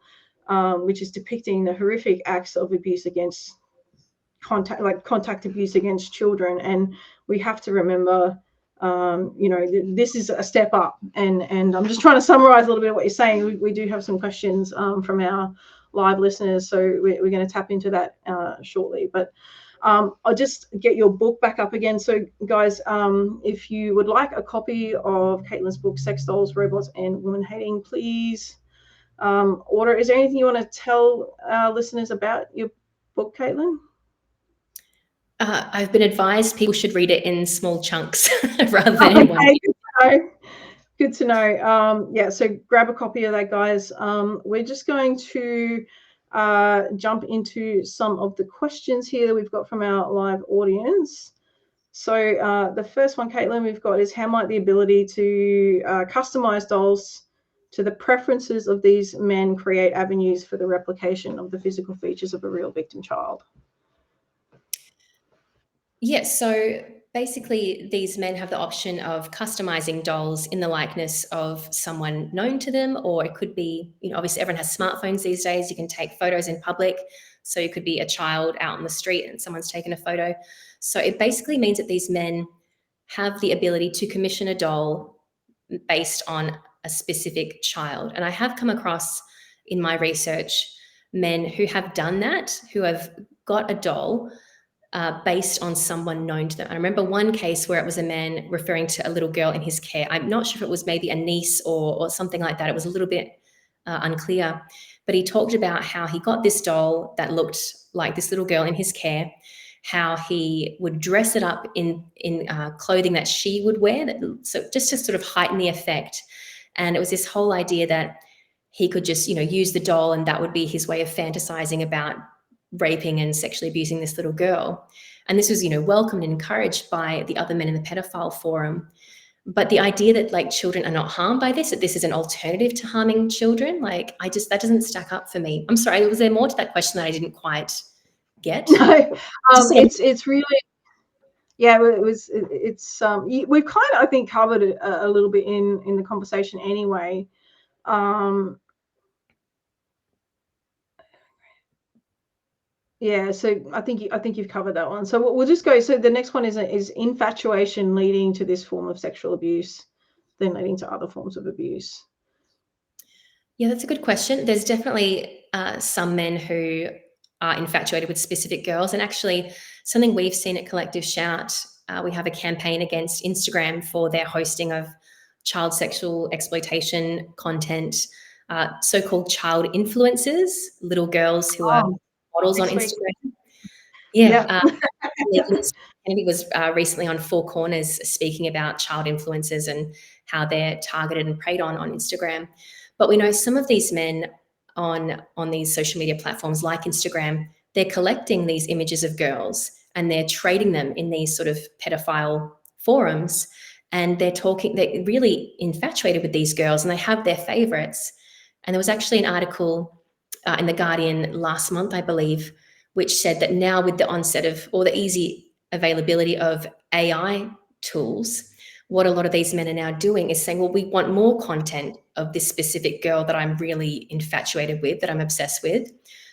which is depicting the horrific acts of abuse against contact abuse against children. And we have to remember, this is a step up. And I'm just trying to summarize a little bit of what you're saying. We do have some questions from our live listeners, so we're going to tap into that shortly. But I'll just get your book back up again. So guys, if you would like a copy of Caitlin's book, Sex Dolls, Robots and Woman Hating, please order. Is there anything you want to tell our listeners about your book, Caitlin? I've been advised people should read it in small chunks rather than in one. Good to know. Yeah, so grab a copy of that, guys. We're just going to jump into some of the questions here that we've got from our live audience. So the first one, Caitlin, we've got is, how might the ability to customize dolls to the preferences of these men create avenues for the replication of the physical features of a real victim child? Yeah, so basically these men have the option of customizing dolls in the likeness of someone known to them, or it could be, obviously everyone has smartphones these days. You can take photos in public. So it could be a child out on the street and someone's taken a photo. So it basically means that these men have the ability to commission a doll based on a specific child. And I have come across in my research men who have done that, who have got a doll based on someone known to them. I remember one case where it was a man referring to a little girl in his care. I'm not sure if it was maybe a niece or something like that. It was a little bit unclear. But he talked about how he got this doll that looked like this little girl in his care, how he would dress it up in clothing that she would wear, so just to sort of heighten the effect. And it was this whole idea that he could just, use the doll, and that would be his way of fantasizing about raping and sexually abusing this little girl. And this was, welcomed and encouraged by the other men in the pedophile forum. But the idea that like children are not harmed by this, that this is an alternative to harming children, that doesn't stack up for me. I'm sorry, was there more to that question that I didn't quite get? No, it's really, yeah, it's we've kind of, I think, covered it a little bit in the conversation anyway. Yeah, so I think you've covered that one. So we'll just go. So the next one is infatuation leading to this form of sexual abuse, then leading to other forms of abuse. Yeah, that's a good question. There's definitely some men who are infatuated with specific girls, and actually something we've seen at Collective Shout, we have a campaign against Instagram for their hosting of child sexual exploitation content, so-called child influencers, little girls who are models on Instagram. Yeah. Kennedy was recently on Four Corners speaking about child influencers and how they're targeted and preyed on Instagram. But we know some of these men on these social media platforms like Instagram, they're collecting these images of girls and they're trading them in these sort of pedophile forums. and they're really infatuated with these girls, and they have their favorites. And there was actually an article in The Guardian last month, I believe, which said that now with the onset of, or the easy availability of AI tools, what a lot of these men are now doing is saying, well, we want more content of this specific girl that I'm really infatuated with, that I'm obsessed with.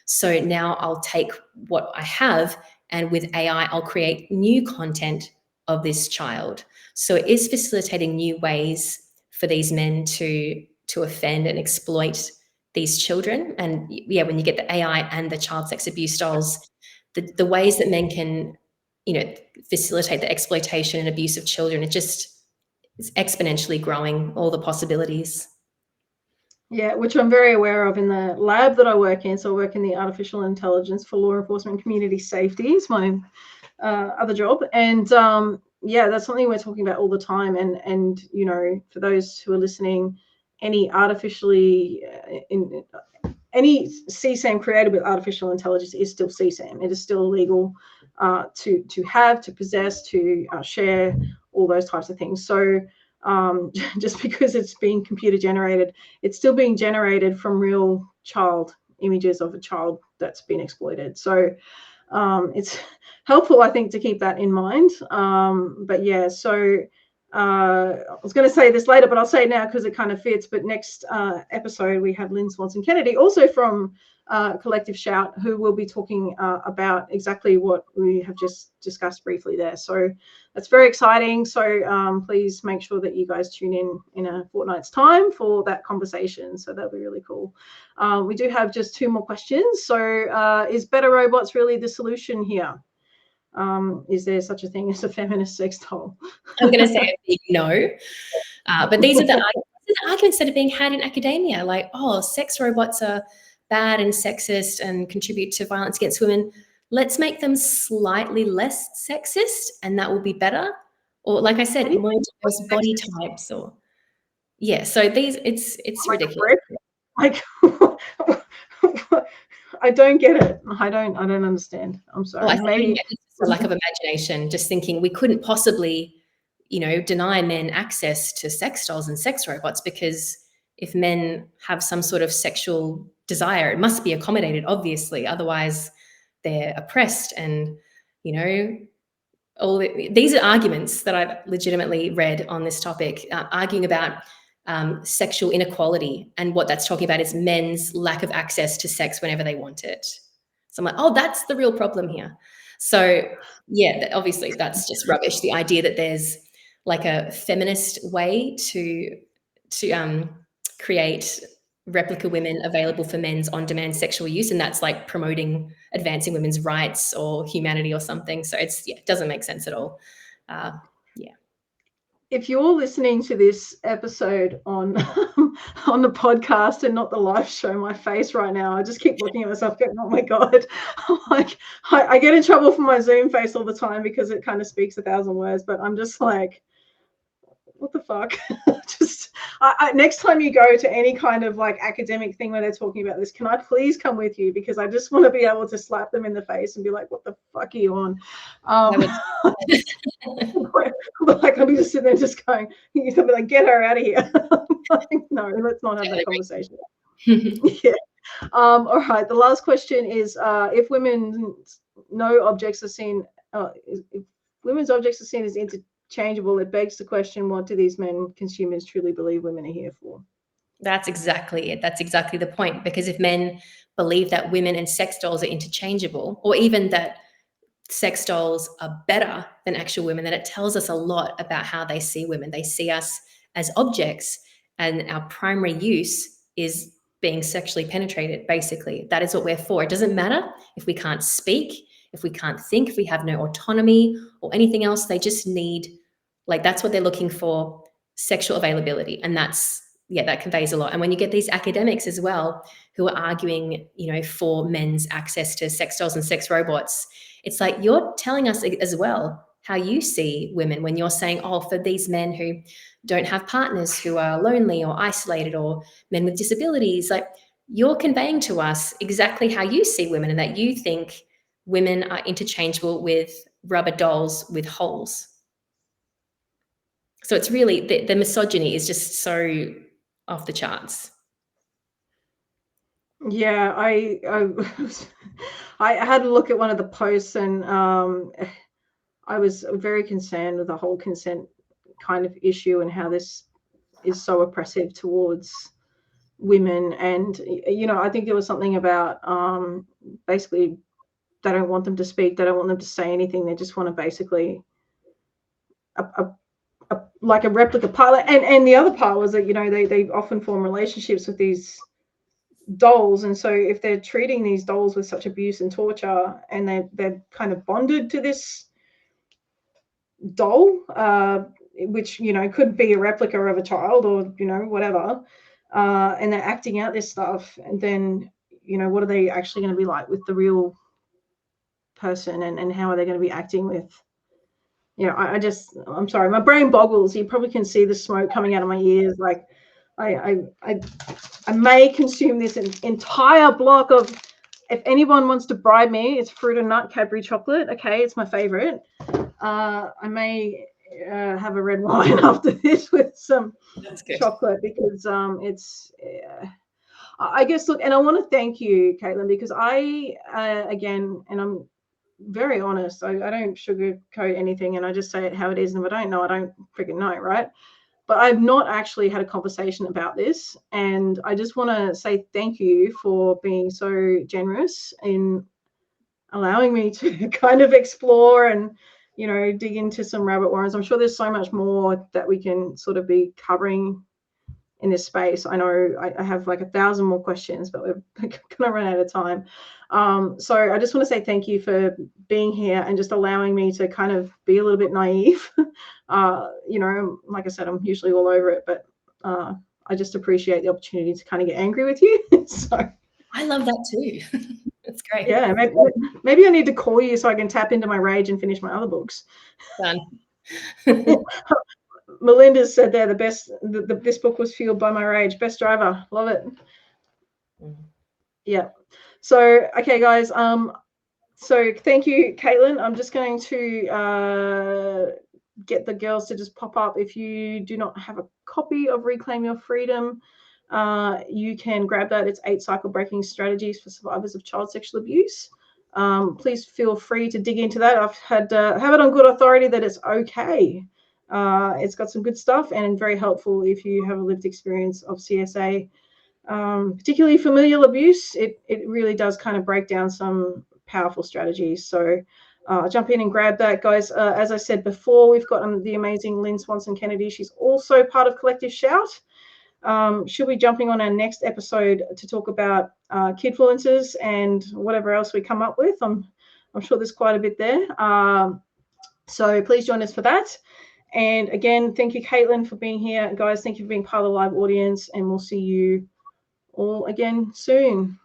So now I'll take what I have, and with AI, I'll create new content of this child. So it is facilitating new ways for these men to offend and exploit these children. And yeah, when you get the AI and the child sex abuse dolls, the ways that men can, facilitate the exploitation and abuse of children, it's exponentially growing, all the possibilities. Yeah, which I'm very aware of in the lab that I work in. So I work in the artificial intelligence for law enforcement and community safety is my other job. And yeah, that's something we're talking about all the time. And for those who are listening, any any CSAM created with artificial intelligence is still CSAM. It is still illegal to have, to possess, to share, all those types of things. So just because it's being computer generated, it's still being generated from real child images of a child that's been exploited. So it's helpful, I think, to keep that in mind. But yeah, so I was going to say this later, but I'll say it now because it kind of fits. But next episode, we have Lynn Swanson-Kennedy, also from Collective Shout, who will be talking about exactly what we have just discussed briefly there. So that's very exciting. So please make sure that you guys tune in a fortnight's time for that conversation. So that'll be really cool. We do have just 2 more questions. So is better robots really the solution here? Is there such a thing as a feminist sex doll? I'm going to say a big no. But these are the arguments that are being had in academia, like, oh, sex robots are bad and sexist and contribute to violence against women. Let's make them slightly less sexist, and that will be better. Or, like I said, more diverse body types. Or yeah, so it's ridiculous. Like, I don't get it. I don't understand. I'm sorry. Well, maybe it's a lack of imagination. Just thinking we couldn't possibly, deny men access to sex dolls and sex robots, because if men have some sort of sexual desire, it must be accommodated, obviously. Otherwise, they're oppressed. And, these are arguments that I've legitimately read on this topic, arguing about sexual inequality. And what that's talking about is men's lack of access to sex whenever they want it. So I'm like, oh, that's the real problem here. So yeah, obviously that's just rubbish. The idea that there's like a feminist way to create replica women available for men's on-demand sexual use, and that's like advancing women's rights or humanity or something. So it doesn't make sense at all. If you're listening to this episode on on the podcast and not the live show, my face right now, I just keep looking at myself going, oh my God. Like, I get in trouble for my Zoom face all the time because it kind of speaks 1,000 words, but I'm just like, what the fuck? Just next time you go to any kind of like academic thing where they're talking about this, can I please come with you? Because I just want to be able to slap them in the face and be like, what the fuck are you on? Like, I'm just sitting there just going, you'll be like, get her out of here. Like, no, let's not have that conversation. Yeah. All right. The last question is, if women's objects are seen as interchangeable, it begs the question, what do these men consumers truly believe women are here for? That's exactly it. That's exactly the point. Because if men believe that women and sex dolls are interchangeable, or even that sex dolls are better than actual women, then it tells us a lot about how they see women. They see us as objects, and our primary use is being sexually penetrated, basically. That is what we're for. It doesn't matter if we can't speak, if we can't think, if we have no autonomy or anything else. They just need, that's what they're looking for, sexual availability. And that conveys a lot. And when you get these academics as well who are arguing, for men's access to sex dolls and sex robots, it's like you're telling us as well how you see women when you're saying, oh, for these men who don't have partners, who are lonely or isolated, or men with disabilities, like, you're conveying to us exactly how you see women, and that you think women are interchangeable with rubber dolls with holes. So it's really, the misogyny is just so off the charts. Yeah, I had a look at one of the posts, and I was very concerned with the whole consent kind of issue and how this is so oppressive towards women. And I think there was something about basically they don't want them to speak, they don't want them to say anything, they just want to basically like a replica pilot. And the other part was that they often form relationships with these dolls, and so if they're treating these dolls with such abuse and torture, and they're kind of bonded to this doll, which could be a replica of a child, or whatever, and they're acting out this stuff, and then what are they actually going to be like with the real person, and how are they going to be acting with I'm sorry, my brain boggles. You probably can see the smoke coming out of my ears. Like I may consume this entire block of, if anyone wants to bribe me, it's fruit and nut Cadbury chocolate. Okay, it's my favorite. I may have a red wine after this with some chocolate, because it's I guess, look, and I want to thank you, Caitlin, because I again, and I'm very honest, I don't sugarcoat anything, and I just say it how it is, and if I don't know, I don't freaking know, right? But I've not actually had a conversation about this, and I just want to say thank you for being so generous in allowing me to kind of explore and dig into some rabbit warrens. I'm sure there's so much more that we can sort of be covering in this space. I know I have like 1,000 more questions, but we're gonna run out of time. So I just want to say thank you for being here and just allowing me to kind of be a little bit naive. Like I said, I'm usually all over it, but I just appreciate the opportunity to kind of get angry with you. So I love that too. That's great. Yeah, maybe I need to call you so I can tap into my rage and finish my other books. Done. Melinda said there, this book was fueled by my rage. Best driver. Love it. Yeah. So, okay, guys. So thank you, Caitlin. I'm just going to get the girls to just pop up. If you do not have a copy of Reclaim Your Freedom, you can grab that. It's 8 cycle breaking strategies for survivors of child sexual abuse. Please feel free to dig into that. I've had have it on good authority that it's okay. It's got some good stuff and very helpful if you have a lived experience of CSA, particularly familial abuse. It really does kind of break down some powerful strategies. So jump in and grab that, guys. As I said before, we've got the amazing Lynn Swanson-Kennedy. She's also part of Collective Shout. She'll be jumping on our next episode to talk about kidfluencers and whatever else we come up with. I'm sure there's quite a bit there. So please join us for that. And again, thank you, Caitlin, for being here. Guys, thank you for being part of the live audience, and we'll see you all again soon.